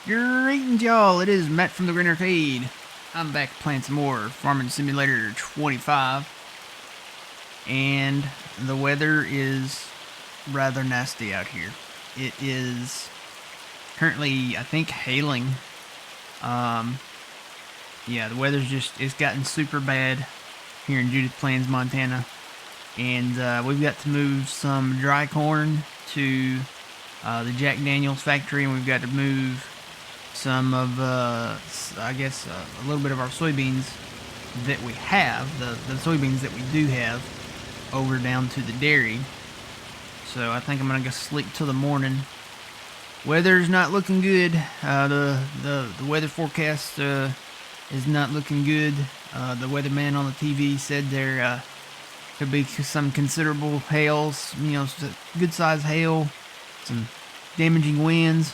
Greetings, y'all. It is Matt from the Green Arcade. I'm back playing some more Farming Simulator 25. And the weather is rather nasty out here. It is currently, I think, hailing. Yeah, the weather's it's gotten super bad here in Judith Plains, Montana. And we've got to move some dry corn to the Jack Daniels factory, and we've got to move some of, I guess, a little bit of our soybeans that we have, the soybeans that we do have, over down to the dairy. So I think I'm gonna go sleep till the morning. Weather's not looking good. The weather forecast is not looking good. The weatherman on the TV said there could be some considerable hails, good sized hail, some damaging winds,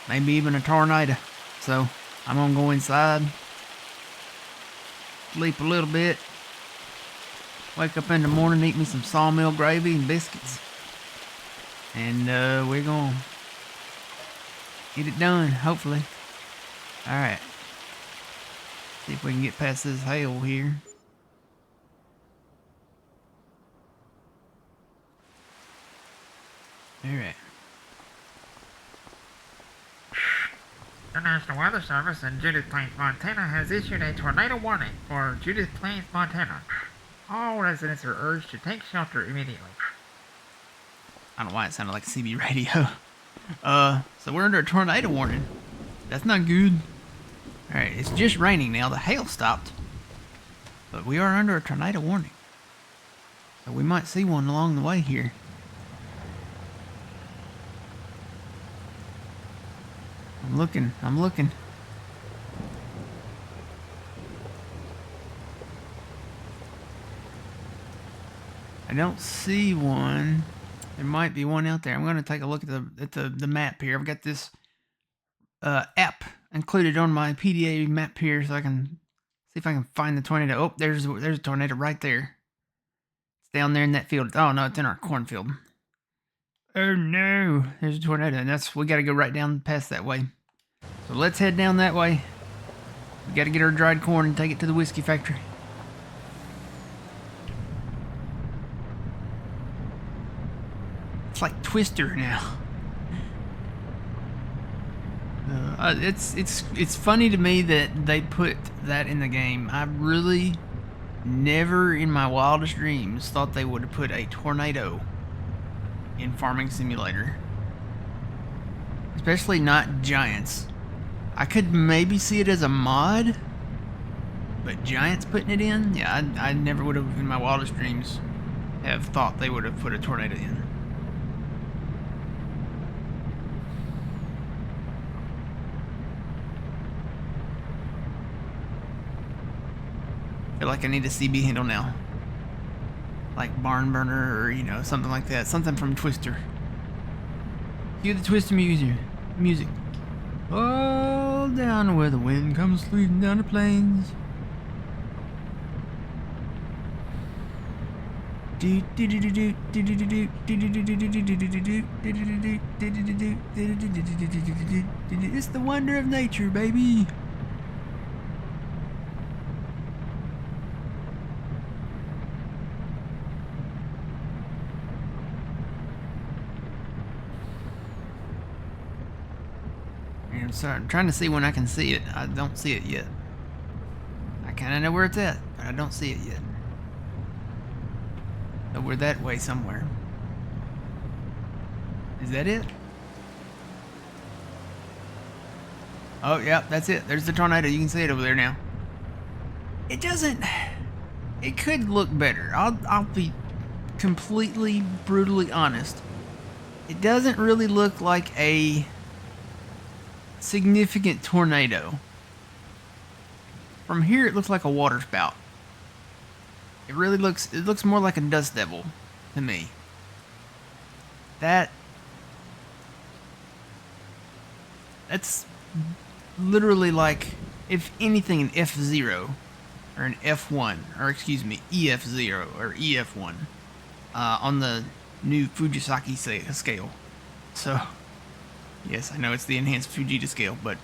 maybe even a tornado. So I'm gonna go inside, sleep a little bit, wake up in the morning, eat me some sawmill gravy and biscuits, and we're gonna get it done, hopefully. Alright, see if we can get past this hail here. Alright. The National Weather Service in Judith Plains, Montana has issued a tornado warning for Judith Plains, Montana. All residents are urged to take shelter immediately. I don't know why it sounded like CB radio. So we're under a tornado warning. That's not good. Alright, it's just raining now. The hail stopped. But we are under a tornado warning. So we might see one along the way here. I'm looking. I don't see one. There might be one out there. I'm going to take a look at the map here. I've got this app included on my PDA map here, so I can see if I can find the tornado. Oh, there's a tornado right there. It's down there in that field. Oh no, it's in our cornfield. Oh no, there's a tornado, and we got to go right down past that way. So let's head down that way. We got to get our dried corn and take it to the whiskey factory. It's like Twister now. It's funny to me that they put that in the game. I really never in my wildest dreams thought they would have put a tornado in Farming Simulator. Especially not giants. I could maybe see it as a mod, but giants putting it in? Yeah, I never would have in my wildest dreams have thought they would have put a tornado in. I feel like I need a CB handle now. Like Barn Burner or, something like that. Something from Twister. Cue the Twister music. All down where the wind comes sweeping down the plains. It's the wonder of nature, baby. I'm trying to see when I can see it. I don't see it yet. I kind of know where it's at, but I don't see it yet. So we're that way somewhere. Is that it? Oh, yeah, that's it. There's the tornado. You can see it over there now. It doesn't... It could look better. I'll be completely, brutally honest. It doesn't really look like a significant tornado. From here it looks like a water spout. It looks more like a dust devil to me. That's literally like, if anything, an F0 or an F1, or excuse me, EF0 or EF1 on the new Fujisaki scale. So Yes, I know it's the enhanced Fujita scale, but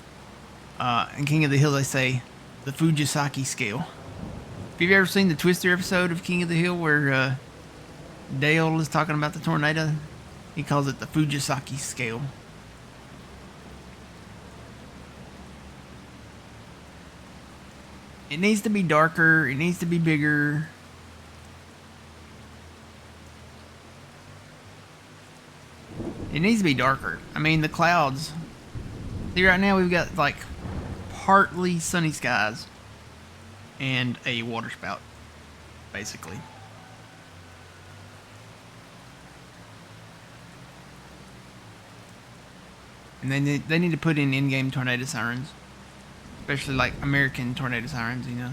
in King of the Hill they say the Fujisaki scale. Have you ever seen the Twister episode of King of the Hill where Dale is talking about the tornado? He calls it the Fujisaki scale. It needs to be darker. It needs to be bigger. It needs to be darker. I mean, the clouds. See, right now we've got like partly sunny skies and a water spout, basically. And they need to put in-game tornado sirens, especially like American tornado sirens, you know.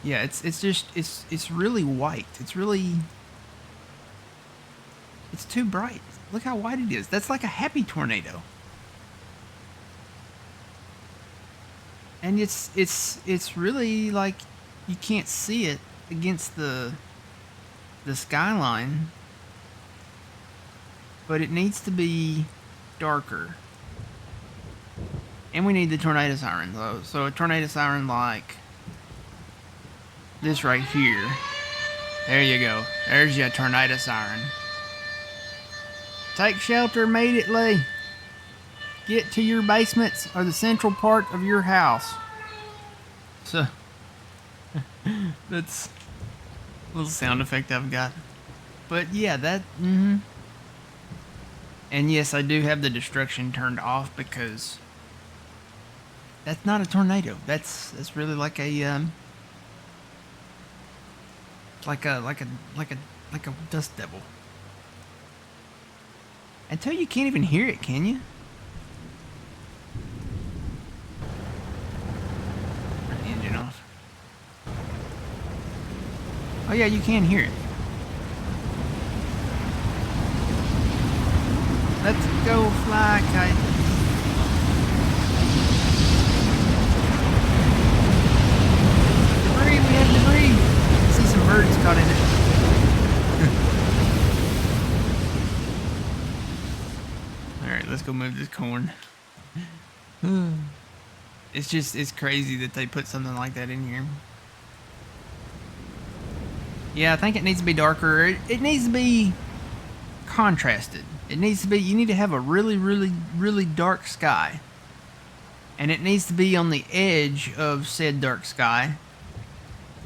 Yeah, it's really white. It's too bright. Look how white it is. That's like a happy tornado. And it's really like you can't see it against the skyline. But it needs to be darker. And we need the tornado siren though. So a tornado siren like this right here. There you go. There's your tornado siren. Take shelter immediately. Get to your basements or the central part of your house. So that's a little sound effect I've got. But yeah, that And yes, I do have the destruction turned off because that's not a tornado. That's really like a like a dust devil. Until you can't even hear it, can you? Turn the engine off. Oh yeah, you can hear it. Let's go fly, kite. Debris, we have debris. I see some birds caught in it. Alright, let's go move this corn. It's crazy that they put something like that in here. Yeah, I think it needs to be darker. It needs to be contrasted. It needs to be, you need to have a really dark sky. And it needs to be on the edge of said dark sky.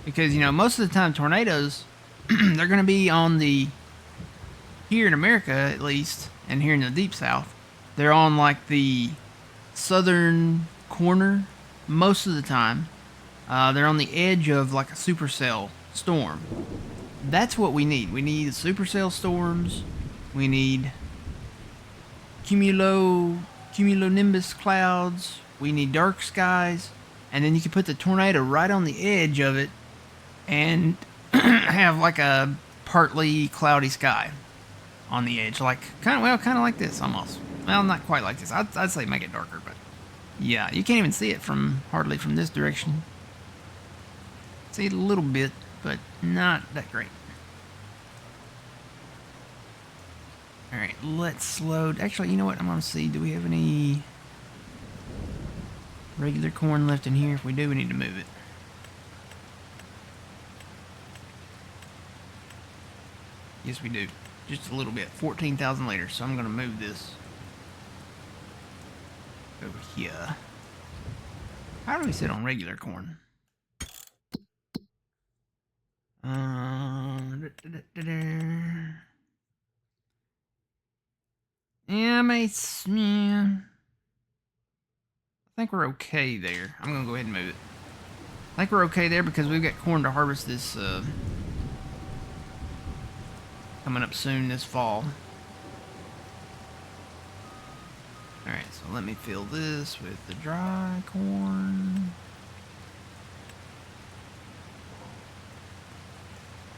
Because, you know, most of the time tornadoes, they're going to be on the, here in America at least, and here in the deep south, they're on like the southern corner most of the time. They're on the edge of like a supercell storm. That's what we need. We need supercell storms. We need cumulonimbus clouds. We need dark skies. And then you can put the tornado right on the edge of it and have like a partly cloudy sky on the edge. Like, kind of like this almost. Well, not quite like this. I'd say make it darker, but yeah, you can't even see it hardly from this direction. See it a little bit, but not that great. Alright, let's load. Actually, you know what? I'm going to see. Do we have any regular corn left in here? If we do, we need to move it. Yes, we do. Just a little bit. 14,000 liters. So I'm going to move this over here. How do we sit on regular corn? Yeah, mates. Yeah. I think we're okay there. I'm gonna go ahead and move it. I think we're okay there because we've got corn to harvest this coming up soon this fall. Alright, so let me fill this with the dry corn.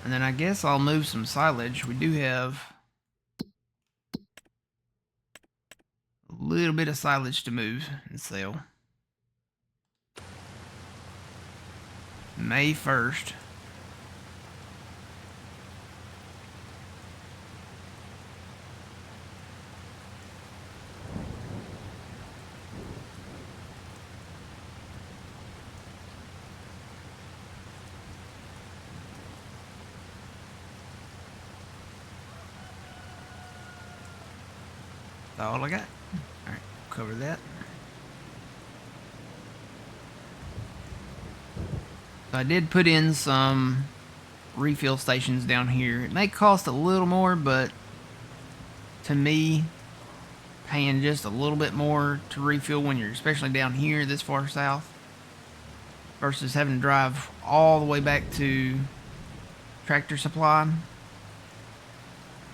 And then I guess I'll move some silage. We do have a little bit of silage to move and sell. May 1st. That's all I got. Alright, cover that. So I did put in some refill stations down here. It may cost a little more, but to me, paying just a little bit more to refill when you're especially down here this far south versus having to drive all the way back to Tractor Supply,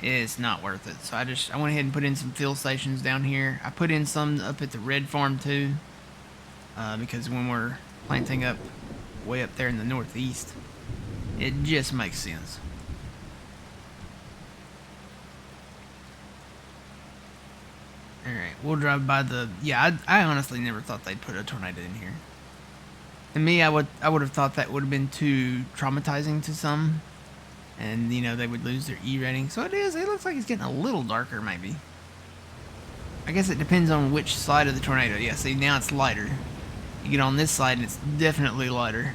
it's not worth it. So I went ahead and put in some fill stations down here. I put in some up at the red farm too, because when we're planting up way up there in the northeast, it just makes sense. Alright, we'll drive by the... Yeah, I honestly never thought they'd put a tornado in here. To me, I would have thought that would have been too traumatizing to some. And, you know, they would lose their E rating. So it is. It looks like it's getting a little darker, maybe. I guess it depends on which side of the tornado. Yeah, see, now it's lighter. You get on this side and it's definitely lighter.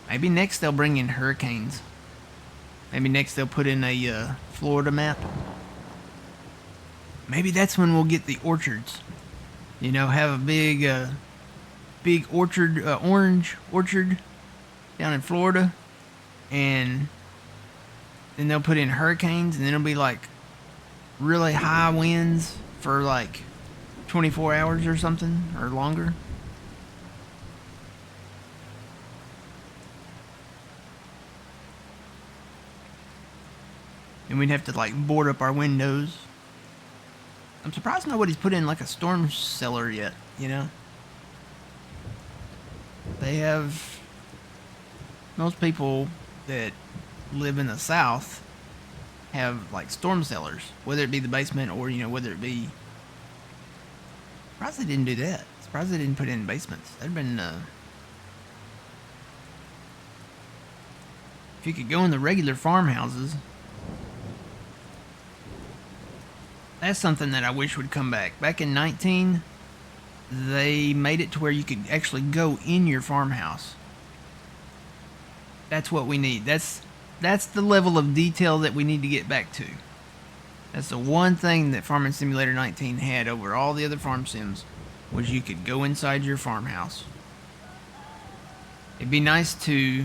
Maybe next they'll bring in hurricanes. Maybe next they'll put in a Florida map. Maybe that's when we'll get the orchards. You know, have a big orchard, orange orchard down in Florida, and then they'll put in hurricanes, and then it'll be like really high winds for like 24 hours or something, or longer. And we'd have to like board up our windows. I'm surprised nobody's put in like a storm cellar yet, you know? They have... Most people that live in the south have like storm cellars, whether it be the basement or, you know, whether it be... Surprised they didn't do that. Surprised they didn't put in basements. That'd been, if you could go in the regular farmhouses... That's something that I wish would come back. Back in 19, they made it to where you could actually go in your farmhouse. That's what we need. That's the level of detail that we need to get back to. That's the one thing that Farming Simulator 19 had over all the other farm sims, was you could go inside your farmhouse. It'd be nice to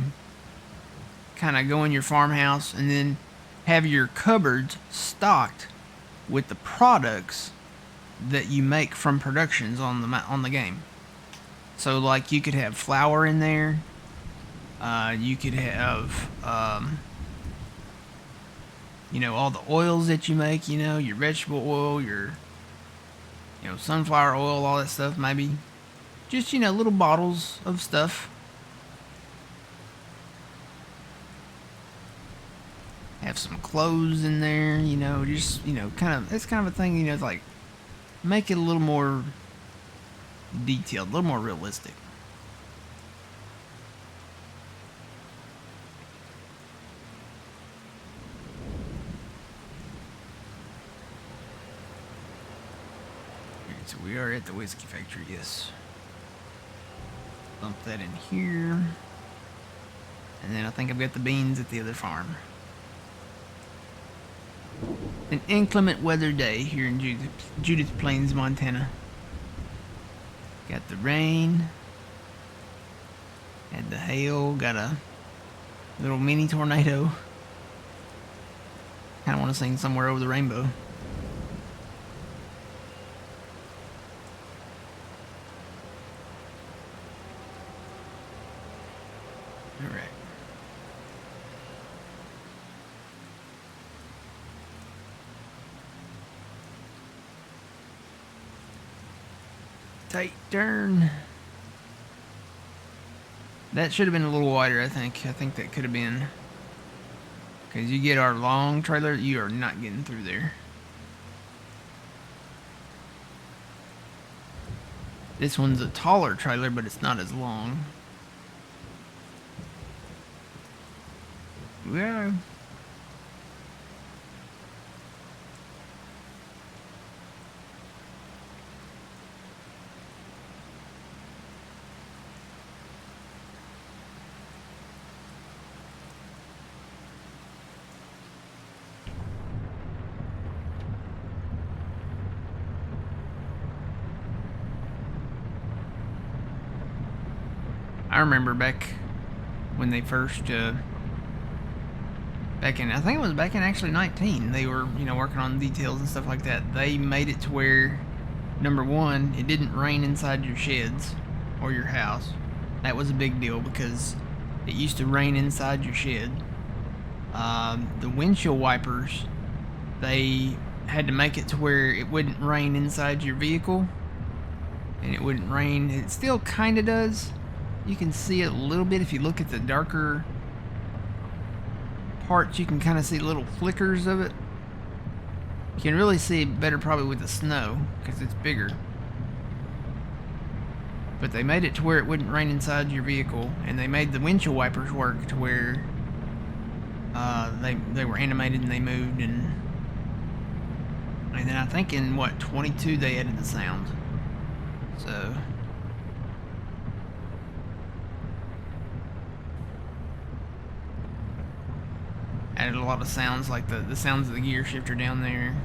kind of go in your farmhouse and then have your cupboards stocked with the products that you make from productions on the game. So like you could have flour in there, you could have you know, all the oils that you make, you know, your vegetable oil, your, you know, sunflower oil, all that stuff. Maybe just, you know, little bottles of stuff. Have some clothes in there, you know, just, you know, it's kind of a thing, you know, like, make it a little more detailed, a little more realistic. Alright, so we are at the whiskey factory, yes. Bump that in here. And then I think I've got the beans at the other farm. An inclement weather day here in Judith Plains, Montana. Got the rain. Had the hail. Got a little mini tornado. Kind of want to sing Somewhere Over the Rainbow. Alright. Tight turn. That should have been a little wider, I think. I think that could have been. Because you get our long trailer, you are not getting through there. This one's a taller trailer, but it's not as long. Yeah. I remember back when they first, back in, I think it was back in actually 19, they were, working on details and stuff like that. They made it to where, number one, it didn't rain inside your sheds or your house. That was a big deal because it used to rain inside your shed. The windshield wipers, they had to make it to where it wouldn't rain inside your vehicle, and it wouldn't rain. It still kind of does. You can see it a little bit if you look at the darker parts. You can kind of see little flickers of it. You can really see it better probably with the snow because it's bigger. But they made it to where it wouldn't rain inside your vehicle, and they made the windshield wipers work to where they were animated and they moved, and then I think in 22 they added the sound. So added a lot of sounds, like the sounds of the gear shifter down there.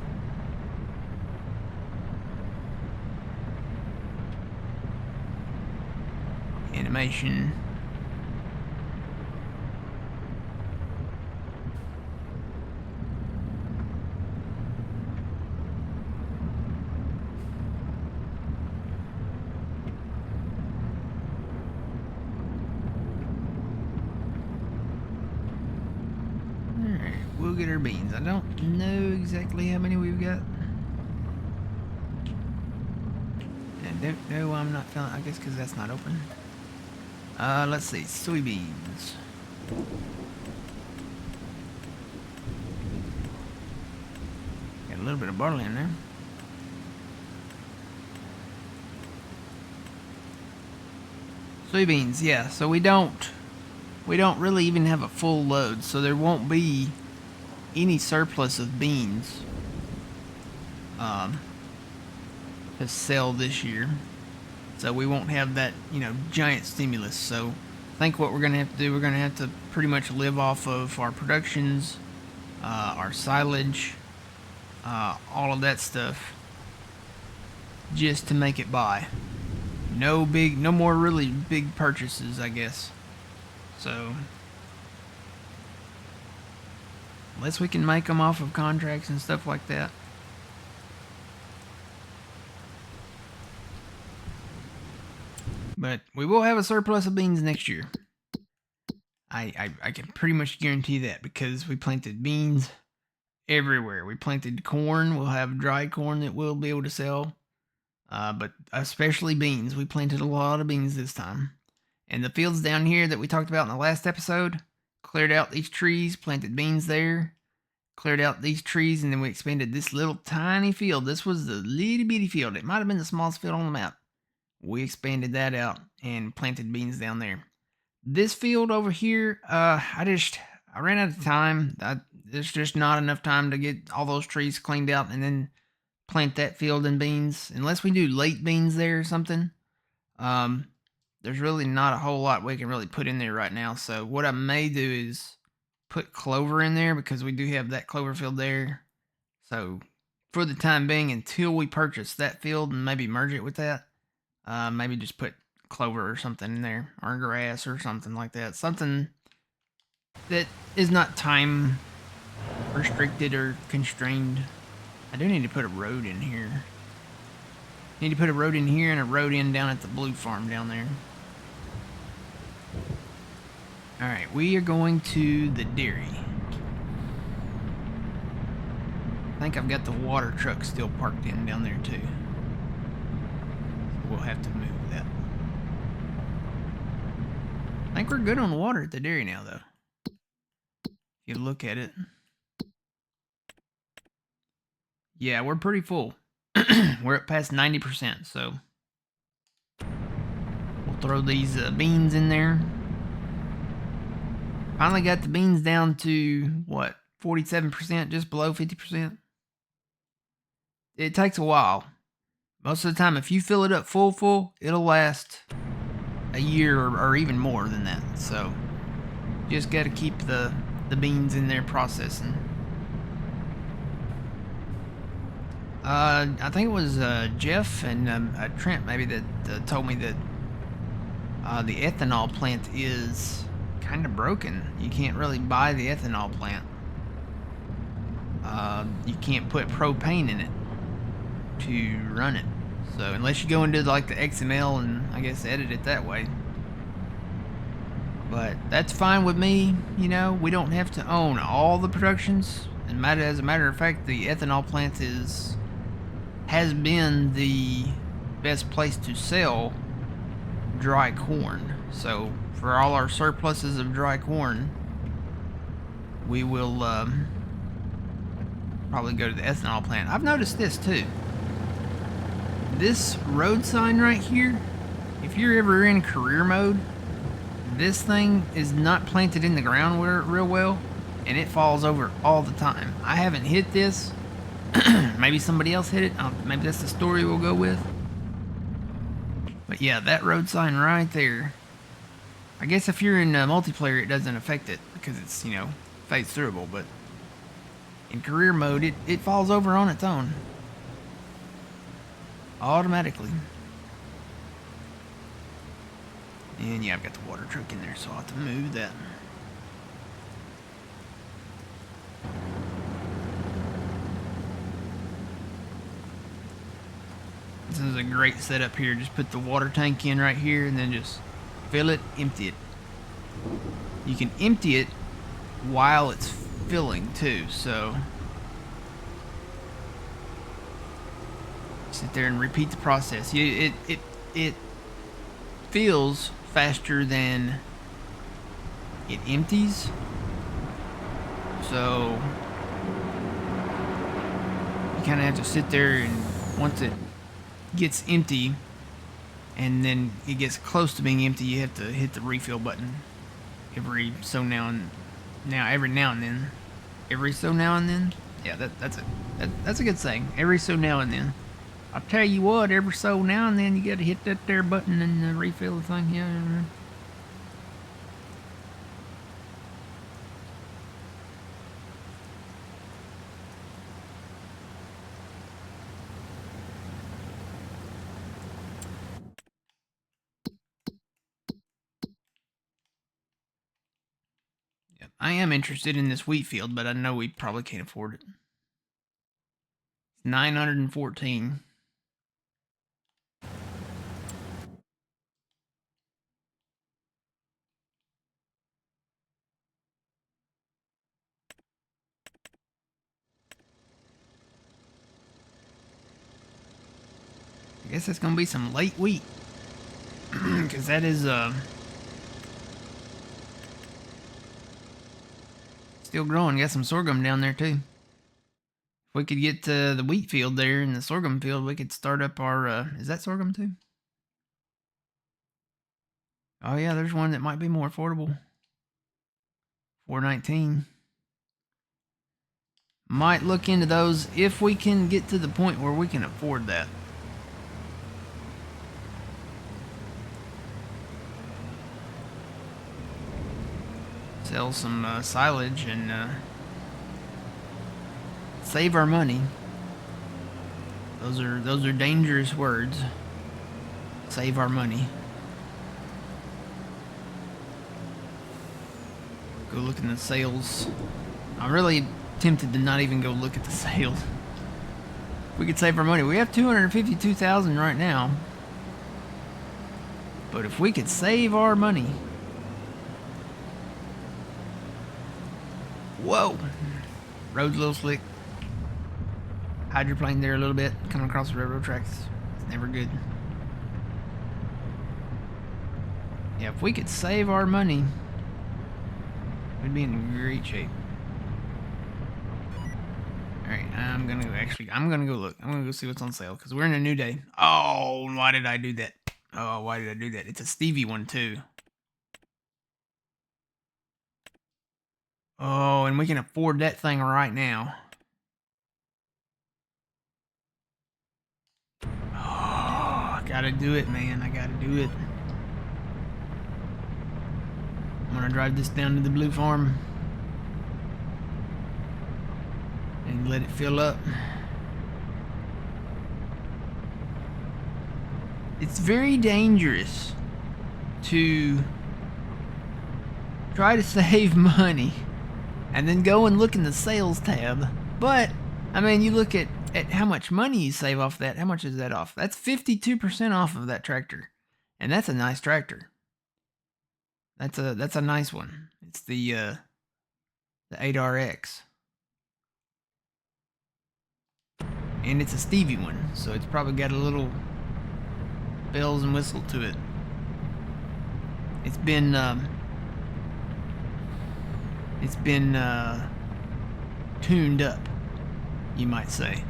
Animation. We'll get our beans. I don't know exactly how many we've got. No, I'm not feeling. I guess because that's not open. Let's see, soybeans. Got a little bit of barley in there. Soybeans, yeah. So we don't really even have a full load, so there won't be any surplus of beans to sell this year. So we won't have that, giant stimulus. So I think what we're going to have to do, we're going to have to pretty much live off of our productions, our silage, all of that stuff, just to make it by. No more really big purchases, I guess. So unless we can make them off of contracts and stuff like that. But we will have a surplus of beans next year. I can pretty much guarantee that because we planted beans everywhere. We planted corn. We'll have dry corn that we'll be able to sell. But especially beans. We planted a lot of beans this time. And the fields down here that we talked about in the last episode, cleared out these trees, planted beans there, cleared out these trees, and then we expanded this little tiny field. This was the little bitty field. It might have been the smallest field on the map. We expanded that out and planted beans down there. This field over here, I ran out of time. There's just not enough time to get all those trees cleaned out and then plant that field in beans. Unless we do late beans there or something. There's really not a whole lot we can really put in there right now. So what I may do is put clover in there because we do have that clover field there. So for the time being, until we purchase that field and maybe merge it with that, maybe just put clover or something in there, or grass or something like that. Something that is not time restricted or constrained. I do need to put a road in here. Need to put a road in here and a road in down at the blue farm down there. Alright, we are going to the dairy. I think I've got the water truck still parked in down there too. We'll have to move that. I think we're good on water at the dairy now, though. If you look at it. Yeah, we're pretty full. We're at past 90%, so throw these beans in there. Finally got the beans down to, what, 47%, just below 50%. It takes a while. Most of the time, if you fill it up full, it'll last a year or even more than that. So, just got to keep the beans in there processing. I think it was Jeff and Trent maybe that told me that the ethanol plant is kind of broken. You can't really buy the ethanol plant. You can't put propane in it to run it. So unless you go into like the XML and I guess edit it that way. But that's fine with me. You know, we don't have to own all the productions. And as a matter of fact, the ethanol plant has been the best place to sell dry corn. So for all our surpluses of dry corn, we will probably go to the ethanol plant. I've noticed this too. This road sign right here, if you're ever in career mode, this thing is not planted in the ground real well, and it falls over all the time. I haven't hit this. Maybe somebody else hit it. Maybe that's the story we'll go with. But yeah, that road sign right there. I guess if you're in multiplayer, it doesn't affect it because it's, you know, phase throughable. But in career mode, it falls over on its own. Automatically. And yeah, I've got the water truck in there, so I'll have to move that. This is a great setup here. Just put the water tank in right here and then just fill it, empty it. You can empty it while it's filling too, so sit there and repeat the process. It fills faster than it empties, so you kind of have to sit there, and once it gets empty and then it gets close to being empty, you have to hit the refill button every so now and then. Every so now and then. Yeah, that's a good saying. Every so now and then. I'll tell you what, every so now and then you gotta hit that there button and refill the thing. Yeah. I am interested in this wheat field, but I know we probably can't afford it. 914. I guess that's gonna be some late wheat, because that is still growing. Got some sorghum down there too. If we could get to the wheat field there and the sorghum field, we could start up our. Is that sorghum too? Oh yeah, there's one that might be more affordable. 419. Might look into those if we can get to the point where we can afford that. Sell some silage and save our money. Those are dangerous words. Save our money. Go look in the sales. I'm really tempted to not even go look at the sales. We could save our money. We have 252,000 right now. But if we could save our money. Whoa! Road's a little slick. Hydroplane there a little bit. Coming across the railroad tracks. It's never good. Yeah, if we could save our money, we'd be in great shape. Alright, I'm gonna go look. I'm gonna go see what's on sale, because we're in a new day. Oh, why did I do that? Oh, why did I do that? It's a Stevie one too. Oh, and we can afford that thing right now. Oh, I gotta do it, man. I gotta do it. I'm gonna drive this down to the blue farm and let it fill up. It's very dangerous to try to save money and then go and look in the sales tab. But, I mean, you look at how much money you save off that. How much is that off? That's 52% off of that tractor. And that's a nice tractor. That's a nice one. It's the 8RX. And it's a Stevie one, so it's probably got a little bells and whistle to it. It's been tuned up, you might say.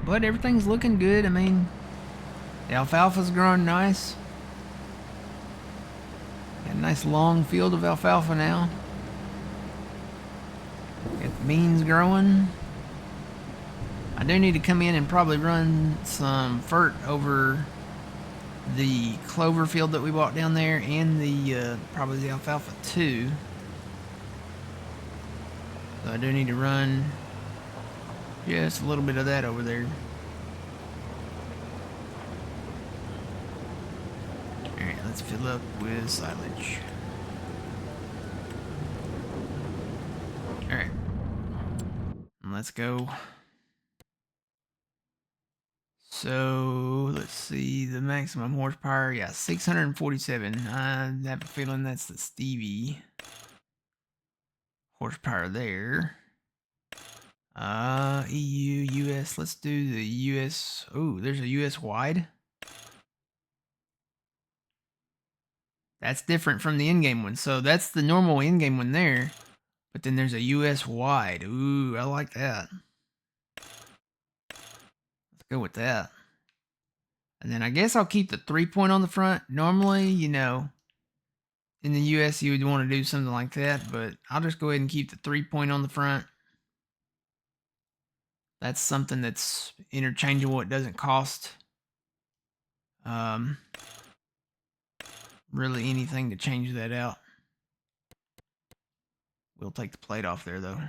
But everything's looking good. I mean, the alfalfa's growing nice. Got a nice long field of alfalfa now. Got the beans growing. I do need to come in and probably run some fert over the clover field that we bought down there and the probably the alfalfa too. So I do need to run just a little bit of that over there. Alright, let's fill up with silage. Alright. Let's go. So, let's see, the maximum horsepower, yeah, 647. I have a feeling that's the Stevie horsepower there. EU, US, let's do the US. Oh, there's a US wide. That's different from the in-game one. So that's the normal in-game one there. But then there's a US wide. Ooh, I like that. Let's go with that. And then I guess I'll keep the 3-point on the front. Normally, you know, in the US you would want to do something like that. But I'll just go ahead and keep the 3-point on the front. That's something that's interchangeable. It doesn't cost really anything to change that out. We'll take the plate off there though.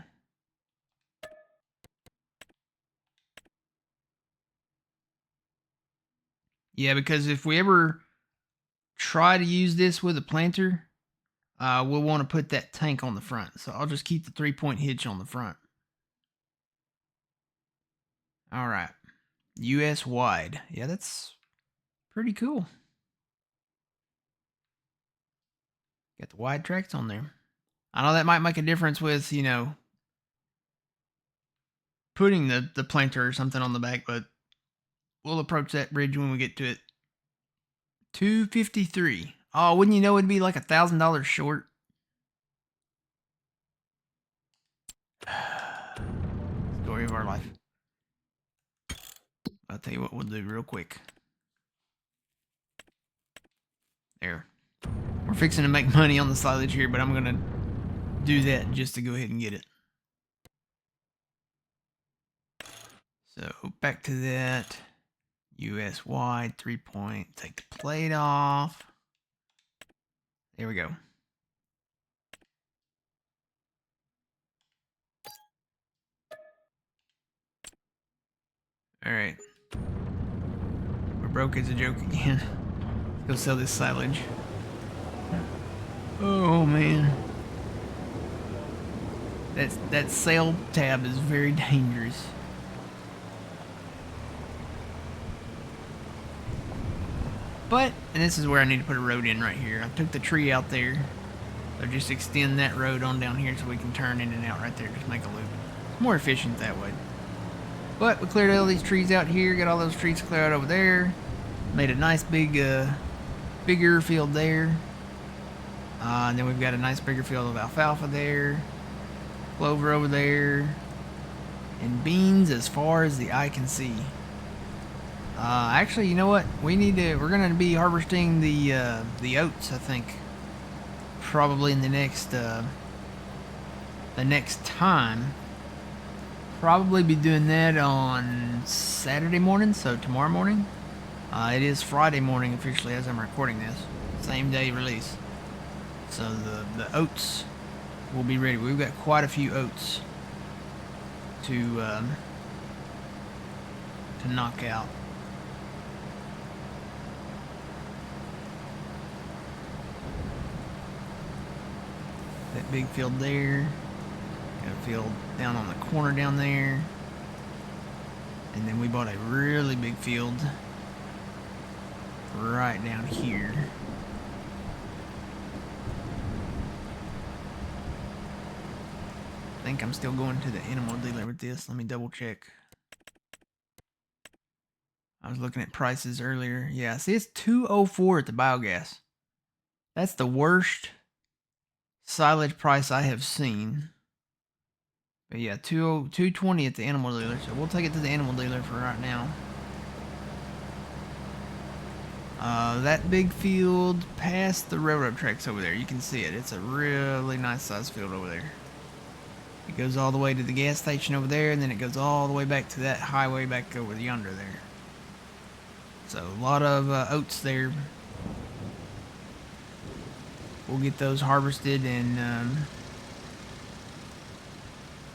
Yeah, because if we ever try to use this with a planter, we'll want to put that tank on the front. So I'll just keep the 3-point hitch on the front. All right. US wide. Yeah, that's pretty cool. Got the wide tracks on there. I know that might make a difference with, you know, putting the planter or something on the back, but we'll approach that bridge when we get to it. 253. Oh, wouldn't you know it'd be like $1,000 short? Story of our life. I'll tell you what we'll do real quick. There. We're fixing to make money on the silage here, but I'm going to do that just to go ahead and get it. So back to that. US wide, 3-point. Take the plate off. There we go. Alright. We're broke as a joke again. Let's go sell this silage. Oh man. That sale tab is very dangerous. But, and this is where I need to put a road in right here. I took the tree out there. So just extend that road on down here so we can turn in and out right there. Just make a loop. It's more efficient that way. But we cleared all these trees out here. Got all those trees cleared out over there. Made a nice big bigger field there. And then we've got a nice bigger field of alfalfa there. Clover over there. And beans as far as the eye can see. Actually, you know what? We're gonna be harvesting the oats, I think. Probably in the next time. Probably be doing that on Saturday morning, so tomorrow morning. It is Friday morning officially as I'm recording this. Same day release. So the oats will be ready. We've got quite a few oats to knock out. That big field there. Got a field down on the corner down there. And then we bought a really big field right down here. I think I'm still going to the animal dealer with this. Let me double check. I was looking at prices earlier. Yeah, see, it's $2.04 at the biogas. That's the worst silage price I have seen. But yeah, $2.20 at the animal dealer. So we'll take it to the animal dealer for right now. That big field past the railroad tracks over there. You can see it. It's a really nice sized field over there. It goes all the way to the gas station over there, and then it goes all the way back to that highway back over yonder there. So a lot of oats there. We'll get those harvested and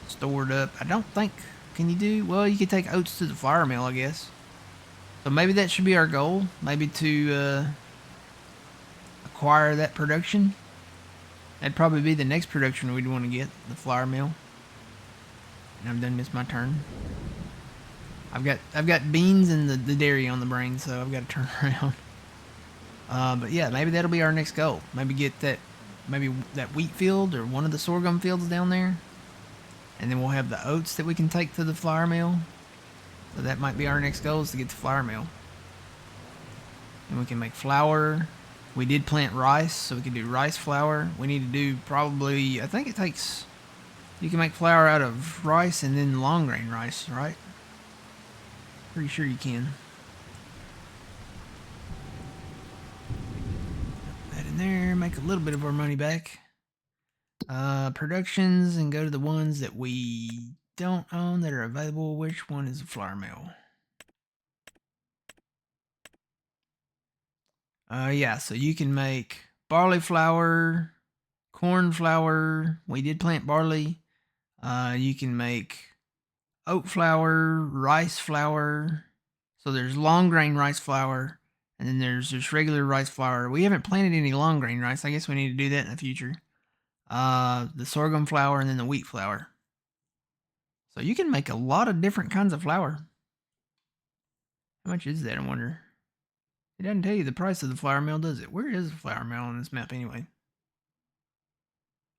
stored up. I don't think, can you do, well, you could take oats to the flour mill, I guess. So maybe that should be our goal. Maybe to acquire that production. That'd probably be the next production we'd want to get, the flour mill. And I've done missed my turn. I've got beans and the dairy on the brain, so I've got to turn around. But yeah, maybe that'll be our next goal. Maybe get that wheat field or one of the sorghum fields down there. And then we'll have the oats that we can take to the flour mill. So that might be our next goal, is to get the flour mill. And we can make flour. We did plant rice, so we can do rice flour. We need to do probably, I think it takes, you can make flour out of rice and then long grain rice, right? Pretty sure you can. Put that in there, make a little bit of our money back. Productions, and go to the ones that we don't own that are available. Which one is a flour mill? Yeah, so you can make barley flour, corn flour. We did plant barley. You can make oat flour, rice flour. So there's long grain rice flour, and then there's just regular rice flour. We haven't planted any long grain rice. I guess we need to do that in the future. The sorghum flour, and then the wheat flour. So you can make a lot of different kinds of flour. How much is that, I wonder? It doesn't tell you the price of the flour mill, does it? Where is the flour mill on this map anyway?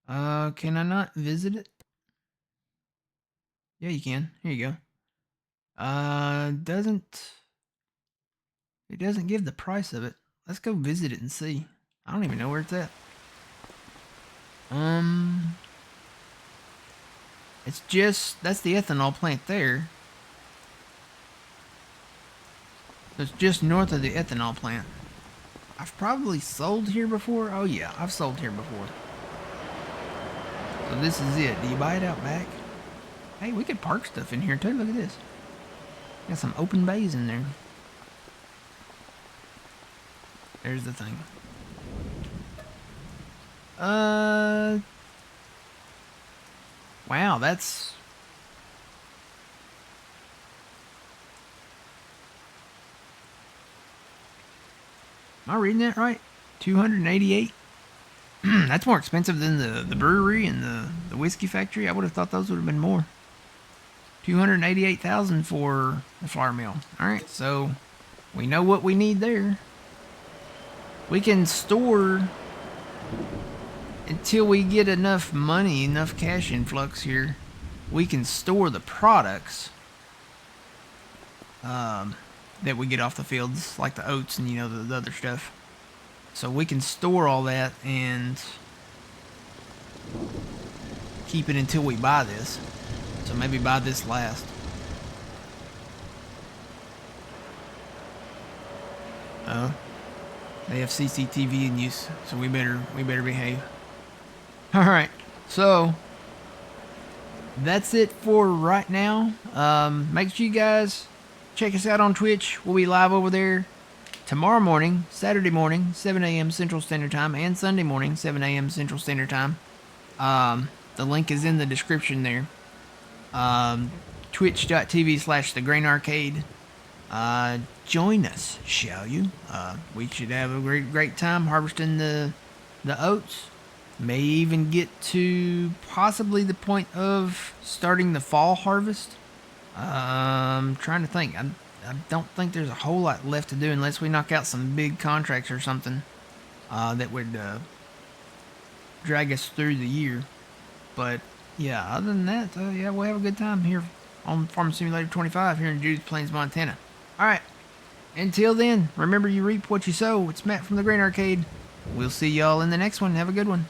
Can I not visit it? Yeah, you can. Here you go. It doesn't give the price of it. Let's go visit it and see. I don't even know where it's at. It's just, that's the ethanol plant there. It's just north of the ethanol plant. I've probably sold here before. Oh yeah, I've sold here before. So this is it. Do you buy it out back? Hey, we could park stuff in here too. Look at this. Got some open bays in there. There's the thing. Wow, that's... Am I reading that right? 288? That's more expensive than the brewery and the whiskey factory. I would have thought those would have been more. 288,000 for the flour mill. Alright, so we know what we need there. We can store until we get enough money, enough cash influx here. We can store the products that we get off the fields, like the oats and, you know, the other stuff. So we can store all that and keep it until we buy this. So maybe buy this last. They have CCTV in use, so we better behave. All right, so that's it for right now. Make sure you guys check us out on Twitch. We'll be live over there tomorrow morning, Saturday morning, 7 a.m. Central Standard Time, and Sunday morning, 7 a.m. Central Standard Time. The link is in the description there. Twitch.tv/thegrainarcade. Join us, shall you? We should have a great time harvesting the oats. May even get to possibly the point of starting the fall harvest. I'm trying to think. I don't think there's a whole lot left to do unless we knock out some big contracts or something that would drag us through the year. But yeah, other than that, yeah, we'll have a good time here on Farm Simulator 25 here in Judith Plains, Montana. All right. Until then, remember you reap what you sow. It's Matt from the Grain Arcade. We'll see y'all in the next one. Have a good one.